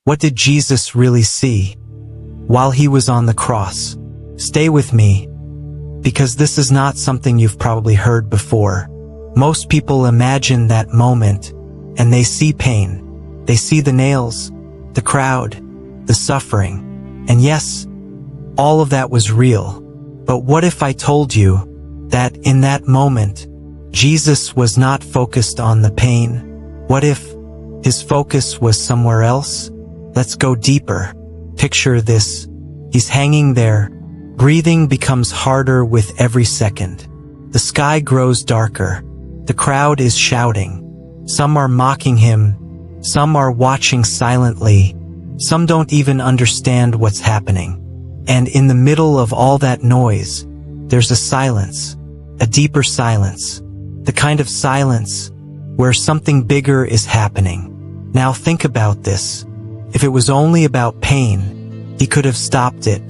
What did Jesus really see while he was on the cross? Stay with me, because this is not something you've probably heard before. Most people imagine that moment, and they see pain. They see the nails, the crowd, the suffering. And yes, all of that was real. But what if I told you that in that moment, Jesus was not focused on the pain? What if his focus was somewhere else? Let's go deeper. Picture this. He's hanging there. Breathing becomes harder with every second. The sky grows darker. The crowd is shouting. Some are mocking him. Some are watching silently. Some don't even understand what's happening. And in the middle of all that noise, there's a silence, a deeper silence, the kind of silence where something bigger is happening. Now think about this. If it was only about pain, he could have stopped it.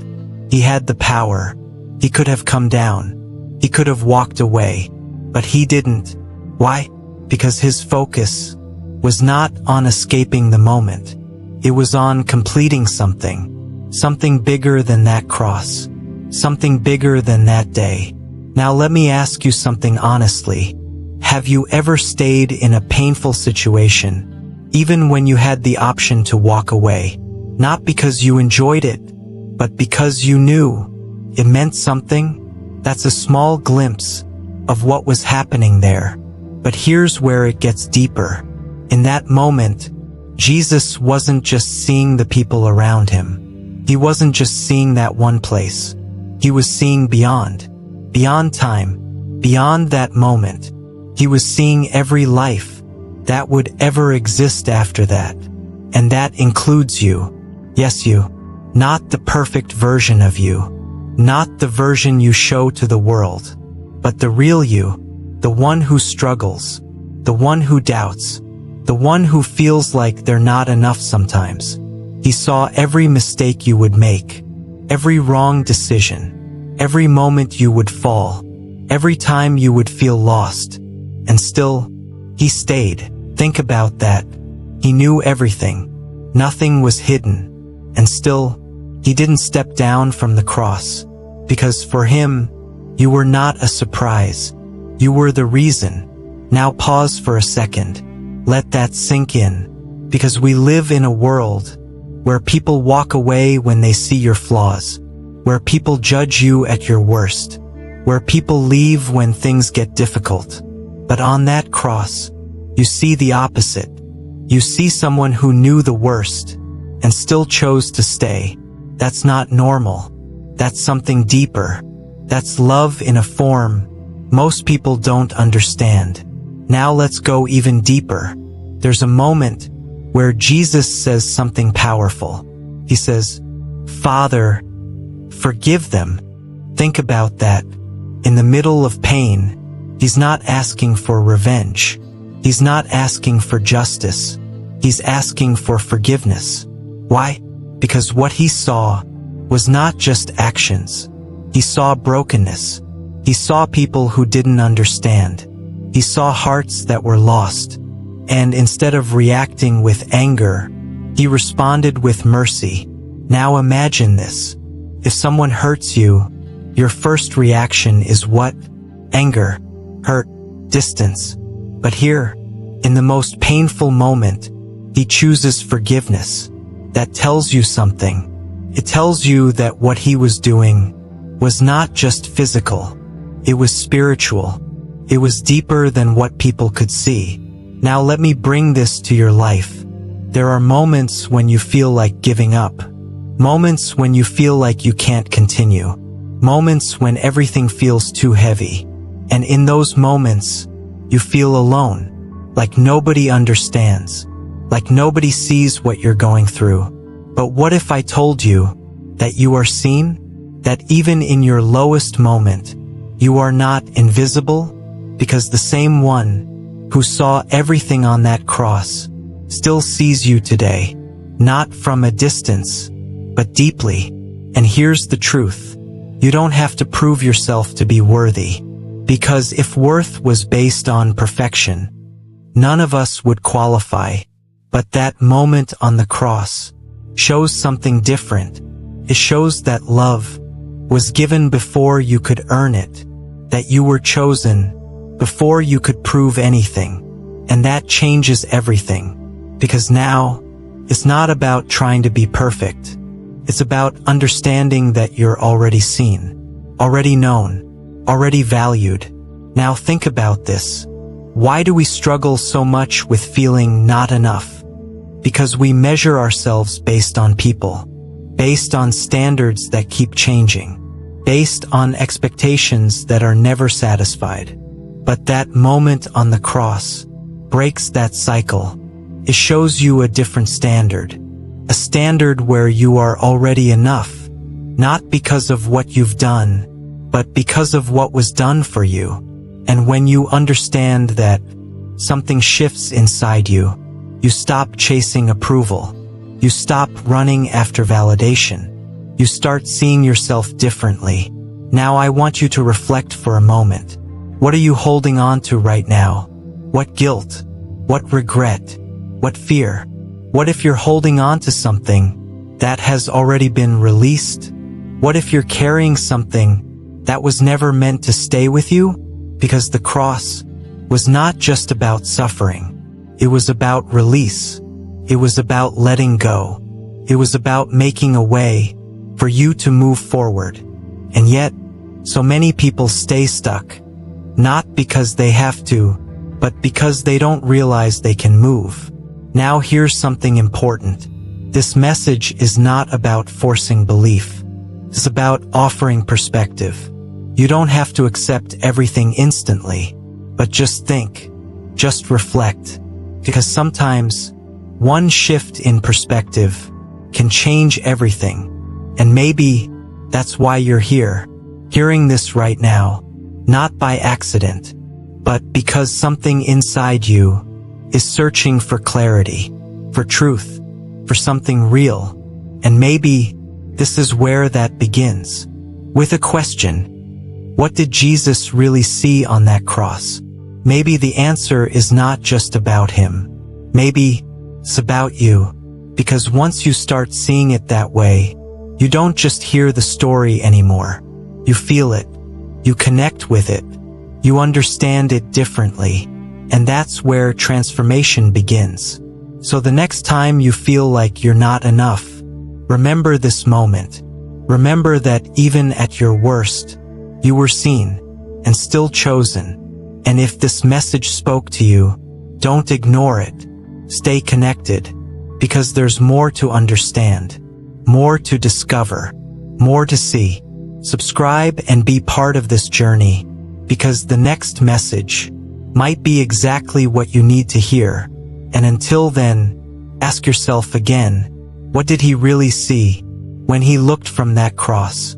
He had the power. He could have come down. He could have walked away. But he didn't. Why? Because his focus was not on escaping the moment. It was on completing something. Something bigger than that cross. Something bigger than that day. Now let me ask you something honestly. Have you ever stayed in a painful situation, even when you had the option to walk away? Not because you enjoyed it, but because you knew it meant something? That's a small glimpse of what was happening there. But here's where it gets deeper. In that moment, Jesus wasn't just seeing the people around him. He wasn't just seeing that one place. He was seeing beyond time, beyond that moment. He was seeing every life that would ever exist after that. And that includes you. Yes, you. Not the perfect version of you. Not the version you show to the world. But the real you. The one who struggles. The one who doubts. The one who feels like they're not enough sometimes. He saw every mistake you would make. Every wrong decision. Every moment you would fall. Every time you would feel lost. And still, he stayed. Think about that. He knew everything. Nothing was hidden. And still, he didn't step down from the cross. Because for him, you were not a surprise. You were the reason. Now pause for a second. Let that sink in. Because we live in a world where people walk away when they see your flaws. Where people judge you at your worst. Where people leave when things get difficult. But on that cross, you see the opposite. You see someone who knew the worst and still chose to stay. That's not normal. That's something deeper. That's love in a form most people don't understand. Now let's go even deeper. There's a moment where Jesus says something powerful. He says, "Father, forgive them." Think about that. In the middle of pain, he's not asking for revenge. He's not asking for justice. He's asking for forgiveness. Why? Because what he saw was not just actions. He saw brokenness. He saw people who didn't understand. He saw hearts that were lost. And instead of reacting with anger, he responded with mercy. Now imagine this. If someone hurts you, your first reaction is what? Anger, hurt, distance. But here, in the most painful moment, he chooses forgiveness. That tells you something. It tells you that what he was doing was not just physical. It was spiritual. It was deeper than what people could see. Now let me bring this to your life. There are moments when you feel like giving up. Moments when you feel like you can't continue. Moments when everything feels too heavy. And in those moments, you feel alone. Like nobody understands. Like nobody sees what you're going through. But what if I told you that you are seen? That even in your lowest moment, you are not invisible? Because the same one who saw everything on that cross still sees you today. Not from a distance, but deeply. And here's the truth. You don't have to prove yourself to be worthy. Because if worth was based on perfection, none of us would qualify. But that moment on the cross shows something different. It shows that love was given before you could earn it, that you were chosen before you could prove anything. And that changes everything, because now it's not about trying to be perfect. It's about understanding that you're already seen, already known, already valued. Now think about this. Why do we struggle so much with feeling not enough? Because we measure ourselves based on people, based on standards that keep changing, based on expectations that are never satisfied. But that moment on the cross breaks that cycle. It shows you a different standard, a standard where you are already enough, not because of what you've done, but because of what was done for you. And when you understand that, something shifts inside you. You stop chasing approval. You stop running after validation. You start seeing yourself differently. Now I want you to reflect for a moment. What are you holding on to right now? What guilt? What regret? What fear? What if you're holding on to something that has already been released? What if you're carrying something that was never meant to stay with you? Because the cross was not just about suffering. It was about release. It was about letting go. It was about making a way for you to move forward. And yet, so many people stay stuck, not because they have to, but because they don't realize they can move. Now here's something important. This message is not about forcing belief. It's about offering perspective. You don't have to accept everything instantly, but just think, just reflect. Because sometimes, one shift in perspective can change everything. And maybe that's why you're here, hearing this right now, not by accident, but because something inside you is searching for clarity, for truth, for something real. And maybe this is where that begins, with a question. What did Jesus really see on that cross? Maybe the answer is not just about him. Maybe it's about you. Because once you start seeing it that way, you don't just hear the story anymore. You feel it. You connect with it. You understand it differently. And that's where transformation begins. So the next time you feel like you're not enough, remember this moment. Remember that even at your worst, you were seen and still chosen. And if this message spoke to you, don't ignore it. Stay connected, because there's more to understand, more to discover, more to see. Subscribe and be part of this journey, because the next message might be exactly what you need to hear. And until then, ask yourself again, what did he really see when he looked from that cross?